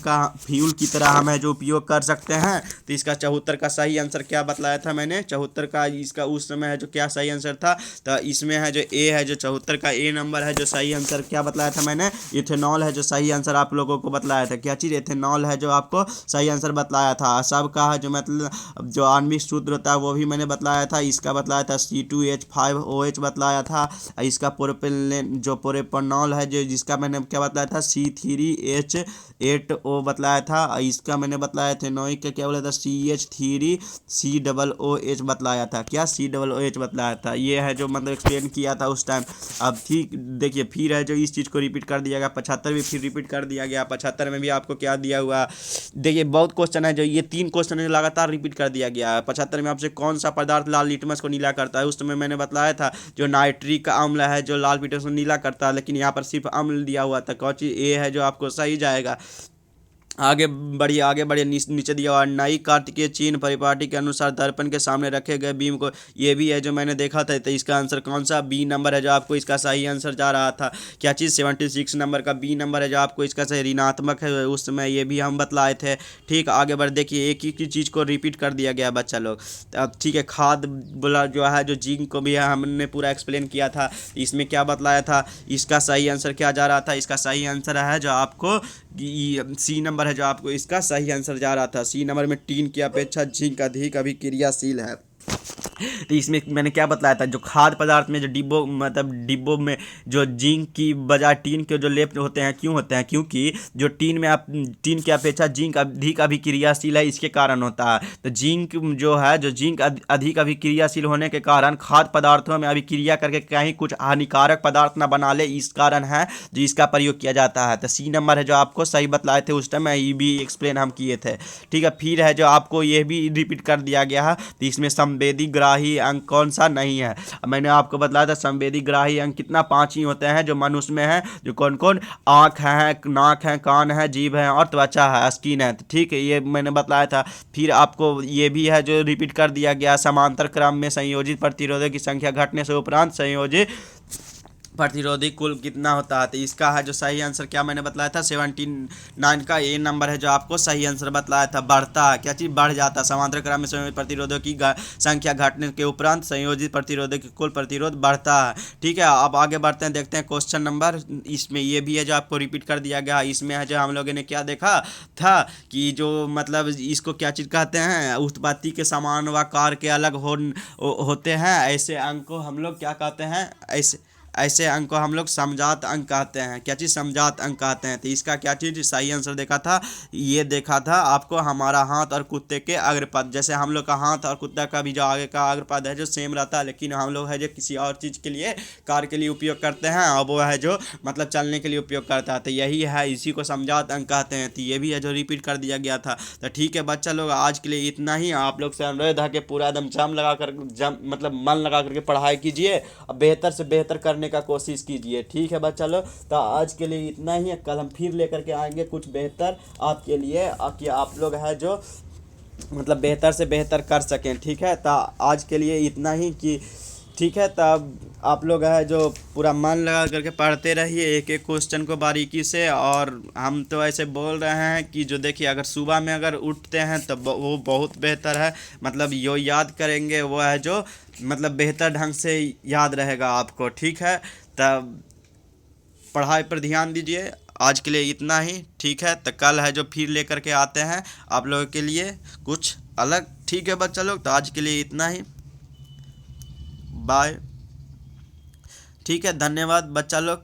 की तरह हम है जो उपयोग कर सकते हैं। तो इसका 74 का सही आंसर क्या बतलाया था मैंने, 74 का इसका उस समय है जो क्या सही आंसर था। तो इसमें है जो ए है जो 74 का ए नंबर है जो सही आंसर क्या बतलाया था मैंने, इथेनॉल है जो सही आंसर आप लोगों को बतलाया था। क्या चीज़, इथेनॉल है जो आपको सही आंसर बतलाया था। सबका है जो मतलब जो आणविक सूत्र होता है वो भी मैंने बतलाया था। इसका बतलाया था C2H5OH बतलाया था। इसका प्रोपेनॉल है जो जिसका मैंने क्या बतलाया था C3H8O बतलाया था। इसका मैंने बतलाया इथेनॉइक का क्या बोला था CH3COOH बतलाया था। क्या COOH बतलाया था, ये है जो मतलब एक्सप्लेन किया था उस टाइम। अब ठीक देखिए फिर है जो इस चीज़ को रिपीट कर दिया गया, 75 भी फिर रिपीट कर दिया गया। 75 में भी आपको क्या दिया हुआ, देखिए बहुत क्वेश्चन है जो ये 3 क्वेश्चन है लगातार रिपीट कर दिया गया है। 75 में आपसे कौन सा पदार्थ लाल लिटमस को नीला करता है, उस समय मैंने बतलाया था जो नाइट्रिक अम्ल है जो लाल लिटमस को नीला करता है, लेकिन यहाँ पर सिर्फ अम्ल दिया हुआ था। कौन चीज़ ए है जो आपको सही जाएगा। आगे बढ़िए नीचे दिया हुआ नई कार्तिकीय चिन्ह परिपाटी के अनुसार दर्पण के सामने रखे गए बीम को, ये भी है जो मैंने देखा था। तो इसका आंसर कौन सा बी नंबर है जो आपको इसका सही आंसर जा रहा था। क्या चीज़ 76 नंबर का बी नंबर है जो आपको इसका सही ऋणात्मक है, उस समय ये भी हम बतलाए थे। ठीक, आगे बढ़ देखिए एक ही चीज़ को रिपीट कर दिया गया बच्चा लोग। अब ठीक है, खाद बोला जो है जो जिंक को भी हमने पूरा एक्सप्लेन किया था, इसमें क्या बतलाया था, इसका सही आंसर क्या जा रहा था, इसका सही आंसर है जो आपको सी नंबर है जो आपको इसका सही आंसर जा रहा था। सी नंबर में टीन की अपेक्षा जिंक अधिक अभिक्रियाशील है। तो इसमें मैंने क्या बतलाया था, जो खाद्य पदार्थ में जो डिब्बों मतलब डिब्बों में जो जिंक की बजाय टीन के जो लेप होते हैं, क्यों होते हैं, क्योंकि जो टीन में आप टीन की अपेक्षा जिंक अधिक अभिक्रियाशील है, इसके कारण होता है। तो जिंक जो है जो जिंक अधिक अभिक्रियाशील होने के कारण खाद्य पदार्थों में अभिक्रिया करके कहीं कुछ हानिकारक पदार्थ ना बना ले, इस कारण है जो इसका प्रयोग किया जाता है। तो सी नंबर है जो आपको सही बतलाए थे उस टाइम, ये भी एक्सप्लेन हम किए थे। ठीक है, फिर है जो आपको ये भी रिपीट कर दिया गया है। तो इसमें संवेदी ग्राही अंग कौन सा नहीं है। मैंने आपको बताया था संवेदी ग्राही अंग कितना 5 ही होते हैं जो मनुष्य में है, जो कौन कौन, आँख है, नाक है, कान है, जीभ है और त्वचा है, स्किन है। तो ठीक है, ये मैंने बताया था। फिर आपको ये भी है जो रिपीट कर दिया गया, समांतर क्रम में संयोजित प्रतिरोधों की संख्या घटने से उपरांत संयोजित प्रतिरोधी कुल कितना होता है। तो इसका है जो सही आंसर क्या मैंने बताया था 79 का ए नंबर है जो आपको सही आंसर बतलाया था। बढ़ता है, क्या चीज़ बढ़ जाता है, समांतर क्रम में संयोजित प्रतिरोधों की संख्या घटने के उपरांत संयोजित प्रतिरोधों की कुल प्रतिरोध बढ़ता है। ठीक है, अब आगे बढ़ते हैं, देखते हैं क्वेश्चन नंबर। इसमें ये भी है जो आपको रिपीट कर दिया गया। इसमें है जो हम लोगों ने क्या देखा था कि जो मतलब इसको क्या चीज़ कहते हैं, उत्पत्ति के समान व कार्य के अलग होते हैं, ऐसे अंक को हम लोग क्या कहते हैं, ऐसे अंक को हम लोग समजात अंक कहते हैं। क्या चीज़, समजात अंक कहते हैं। तो इसका क्या चीज़ सही आंसर देखा था, ये देखा था आपको हमारा हाथ और कुत्ते के अग्रपद। जैसे हम लोग का हाथ और कुत्ता का भी जो आगे का अग्रपद है जो सेम रहता है, लेकिन हम लोग है जो किसी और चीज़ के लिए कार्य के लिए उपयोग करते हैं और वो है जो मतलब चलने के लिए उपयोग करता है। तो यही है, इसी को समजात अंक कहते हैं। तो ये भी है जो रिपीट कर दिया गया था। तो ठीक है बच्चा लोग, आज के लिए इतना ही। आप लोग से अनुरोध है कि पूरा एकदम मतलब मन लगा करके पढ़ाई कीजिए और बेहतर से बेहतर करने का कोशिश कीजिए। ठीक है बच्चा लोग, तो आज के लिए इतना ही। कल हम फिर लेकर के आएंगे कुछ बेहतर आपके लिए, कि आप लोग है जो मतलब बेहतर से बेहतर कर सकें। ठीक है, तो आज के लिए इतना ही कि ठीक है, तब आप लोग है जो पूरा मन लगा करके पढ़ते रहिए एक एक क्वेश्चन को बारीकी से। और हम तो ऐसे बोल रहे हैं कि जो देखिए अगर सुबह में अगर उठते हैं तो वो बहुत बेहतर है, मतलब यो याद करेंगे वो है जो मतलब बेहतर ढंग से याद रहेगा आपको। ठीक है, तब पढ़ाई पर ध्यान दीजिए। आज के लिए इतना ही। ठीक है, तो कल है जो फिर लेकर के आते हैं आप लोगों के लिए कुछ अलग। ठीक है बच्चा लोग, तो आज के लिए इतना ही, बाय। ठीक है, धन्यवाद बच्चा लोग।